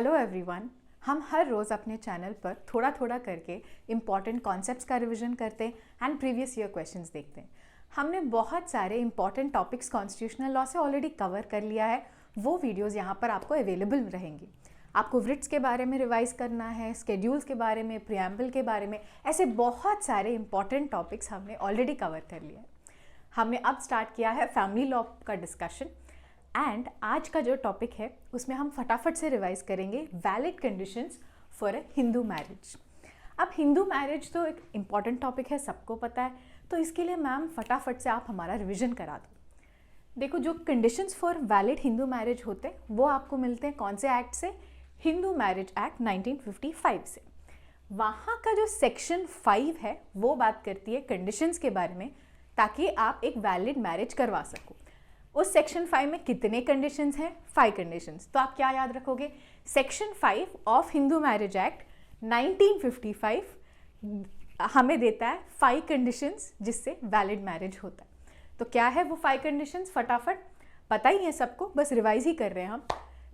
Hello everyone. हम हर रोज़ अपने channel पर थोड़ा थोड़ा करके इम्पॉर्टेंट कॉन्सेप्ट्स का रिवीजन करते हैं एंड प्रीवियस ईयर क्वेश्चंस देखते हैं। हमने बहुत सारे इंपॉर्टेंट टॉपिक्स कॉन्स्टिट्यूशनल लॉ से ऑलरेडी कवर कर लिया है। वो वीडियोज़ यहाँ पर आपको अवेलेबल रहेंगी। आपको व्रिट्स के बारे में रिवाइज करना है, स्केड्यूल्स के बारे में, प्रियम्बल के बारे में, ऐसे बहुत सारे इंपॉर्टेंट टॉपिक्स हमने ऑलरेडी कवर कर लिया है। हमने अब स्टार्ट किया है फैमिली लॉ का डिस्कशन एंड आज का जो टॉपिक है उसमें हम फटाफट से रिवाइज करेंगे valid conditions for a Hindu marriage. अब हिंदू मैरिज तो एक इम्पॉर्टेंट टॉपिक है, सबको पता है, तो इसके लिए मैम फटाफट से आप हमारा रिवीजन करा दो। देखो, जो conditions for valid Hindu marriage होते हैं वो आपको मिलते हैं कौन से एक्ट से? हिंदू मैरिज एक्ट 1955 से। वहाँ का जो सेक्शन 5 है वो बात करती है कंडीशंस के बारे में, ताकि आप एक वैलिड मैरिज करवा सको। उस सेक्शन 5 में कितने कंडीशंस हैं? 5 कंडीशंस। तो आप क्या याद रखोगे? Section 5 of Hindu marriage act 1955 हमें देता है 5 कंडीशंस जिससे वैलिड मैरिज होता है। तो क्या है वो 5 कंडीशंस? फटाफट पता ही है सबको, बस रिवाइज ही कर रहे हैं हम।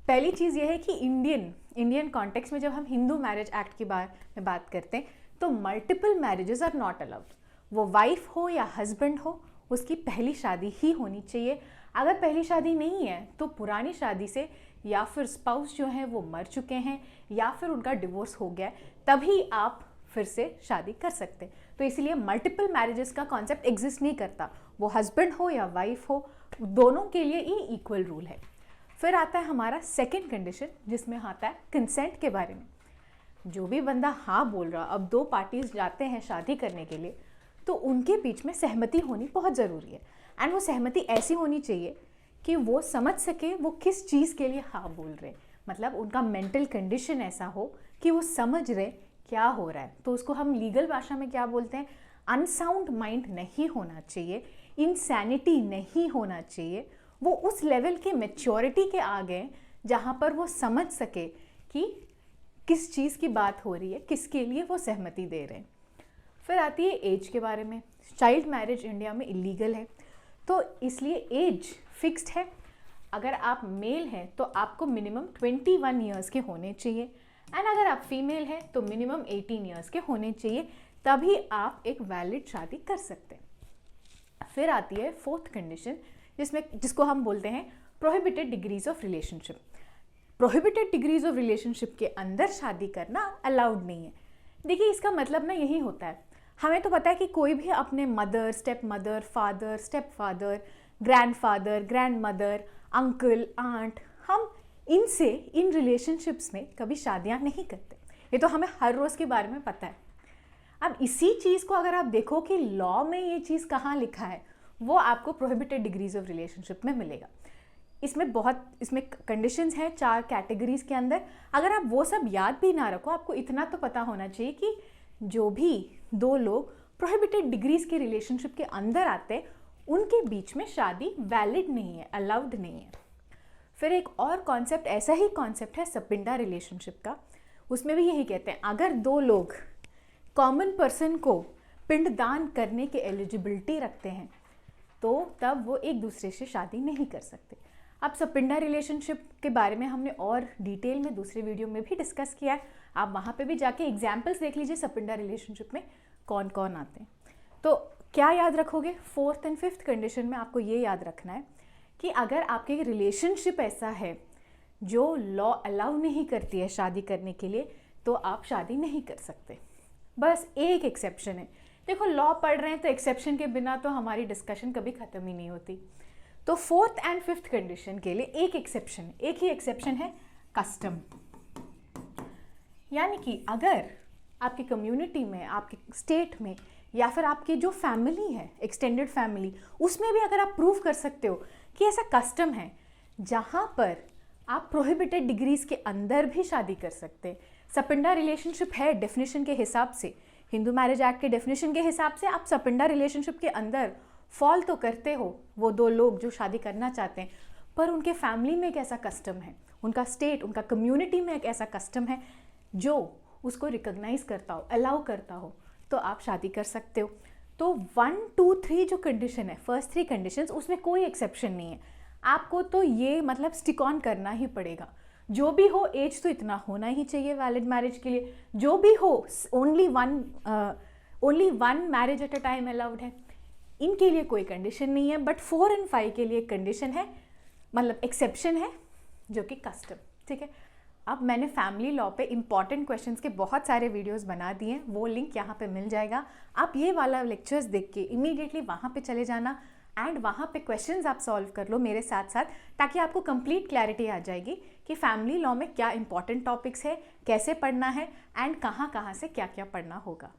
पहली चीज़ ये है कि इंडियन कॉन्टेक्स्ट में जब हम हिंदू मैरिज एक्ट के बारे में बात करते हैं तो multiple marriages are not allowed. वो वाइफ हो या हस्बैंड हो, उसकी पहली शादी ही होनी चाहिए। अगर पहली शादी नहीं है तो पुरानी शादी से, या फिर स्पाउस जो है वो मर चुके हैं या फिर उनका डिवोर्स हो गया, तभी आप फिर से शादी कर सकते हैं। तो इसलिए मल्टीपल मैरिजेस का कॉन्सेप्ट एग्जिस्ट नहीं करता। वो हस्बैंड हो या वाइफ हो, दोनों के लिए ही इक्वल रूल है। फिर आता है हमारा सेकेंड कंडीशन, जिसमें आता है कंसेंट के बारे में। जो भी बंदा हाँ बोल रहा, अब 2 पार्टीज जाते हैं शादी करने के लिए, तो उनके बीच में सहमति होनी बहुत ज़रूरी है। एंड वो सहमति ऐसी होनी चाहिए कि वो समझ सके वो किस चीज़ के लिए हाँ बोल रहे, मतलब उनका मेंटल कंडीशन ऐसा हो कि वो समझ रहे क्या हो रहा है। तो उसको हम लीगल भाषा में क्या बोलते हैं? अनसाउंड माइंड नहीं होना चाहिए, इंसैनिटी नहीं होना चाहिए। वो उस लेवल के मैच्योरिटी के आ गए जहाँ पर वो समझ सके कि किस चीज़ की बात हो रही है, किसके लिए वो सहमति दे रहे हैं। फिर आती है एज के बारे में। चाइल्ड मैरिज इंडिया में इलीगल है, तो इसलिए एज फिक्स्ड है। अगर आप मेल हैं तो आपको मिनिमम 21 ईयर्स के होने चाहिए, एंड अगर आप फीमेल हैं तो मिनिमम 18 ईयर्स के होने चाहिए, तभी आप एक वैलिड शादी कर सकते हैं। फिर आती है 4th कंडीशन, जिसको हम बोलते हैं prohibited degrees of relationship. Prohibited degrees of relationship के अंदर शादी करना अलाउड नहीं है। देखिए, इसका मतलब ना यही होता है, हमें तो पता है कि कोई भी अपने mother, step mother, father, step father, grandfather, grandmother, uncle, aunt, हम इनसे इन रिलेशनशिप्स में कभी शादियां नहीं करते। ये तो हमें हर रोज़ के बारे में पता है। अब इसी चीज़ को अगर आप देखो कि लॉ में ये चीज़ कहाँ लिखा है, वो आपको प्रोहिबिटेड डिग्रीज ऑफ रिलेशनशिप में मिलेगा। इसमें कंडीशंस हैं 4 कैटेगरीज के अंदर। अगर आप वो सब याद भी ना रखो, आपको इतना तो पता होना चाहिए कि जो भी 2 लोग प्रोहिबिटेड डिग्रीज के रिलेशनशिप के अंदर आते हैं उनके बीच में शादी वैलिड नहीं है, अलाउड नहीं है। फिर एक और कॉन्सेप्ट, ऐसा ही कॉन्सेप्ट है सपिंडा रिलेशनशिप का। उसमें भी यही कहते हैं, अगर 2 लोग कॉमन पर्सन को पिंडदान करने के एलिजिबिलिटी रखते हैं तो तब वो एक दूसरे से शादी नहीं कर सकते। अब सपिंडा रिलेशनशिप के बारे में हमने और डिटेल में दूसरे वीडियो में भी डिस्कस किया है, आप वहाँ पे भी जाके एग्जाम्पल्स देख लीजिए सपिंडा रिलेशनशिप में कौन कौन आते हैं। तो क्या याद रखोगे? 4th एंड 5th कंडीशन में आपको ये याद रखना है कि अगर आपके रिलेशनशिप ऐसा है जो लॉ अलाउ नहीं करती है शादी करने के लिए, तो आप शादी नहीं कर सकते। बस एक एक्सेप्शन है। देखो, लॉ पढ़ रहे हैं तो एक्सेप्शन के बिना तो हमारी डिस्कशन कभी ख़त्म ही नहीं होती। तो 4th एंड 5th कंडीशन के लिए एक ही एक्सेप्शन है, कस्टम। यानी कि अगर आपकी कम्युनिटी में, आपके स्टेट में, या फिर आपकी जो फैमिली है, एक्सटेंडेड फैमिली, उसमें भी अगर आप प्रूव कर सकते हो कि ऐसा कस्टम है जहाँ पर आप प्रोहिबिटेड डिग्रीज के अंदर भी शादी कर सकते हैं। सपिंडा रिलेशनशिप है डेफिनेशन के हिसाब से, हिंदू मैरिज एक्ट के डेफिनेशन के हिसाब से आप सपिंडा रिलेशनशिप के अंदर फॉल तो करते हो, वो 2 लोग जो शादी करना चाहते हैं, पर उनके फैमिली में एक ऐसा कस्टम है, उनका स्टेट, उनका कम्युनिटी में एक ऐसा कस्टम है जो उसको रिकॉग्नाइज करता हो, अलाउ करता हो, तो आप शादी कर सकते हो। तो 1, 2, 3 जो कंडीशन है, फर्स्ट 3 कंडीशंस, उसमें कोई एक्सेप्शन नहीं है। आपको तो ये मतलब स्टिक ऑन करना ही पड़ेगा। जो भी हो एज तो इतना होना ही चाहिए वैलिड मैरिज के लिए, जो भी हो only one marriage at a time allowed है, इनके लिए कोई कंडीशन नहीं है। बट 4 और 5 के लिए कंडीशन है, मतलब एक्सेप्शन है, जो कि कस्टम, ठीक है। अब मैंने फैमिली लॉ पे इंपॉर्टेंट क्वेश्चंस के बहुत सारे वीडियोस बना दिए हैं, वो लिंक यहाँ पे मिल जाएगा। आप ये वाला लेक्चर्स देख के इमीडिएटली वहाँ पे चले जाना एंड वहाँ पे क्वेश्चंस आप सॉल्व कर लो मेरे साथ साथ, ताकि आपको कंप्लीट क्लैरिटी आ जाएगी कि फैमिली लॉ में क्या इंपॉर्टेंट टॉपिक्स है, कैसे पढ़ना है एंड कहाँ कहाँ से क्या क्या पढ़ना होगा।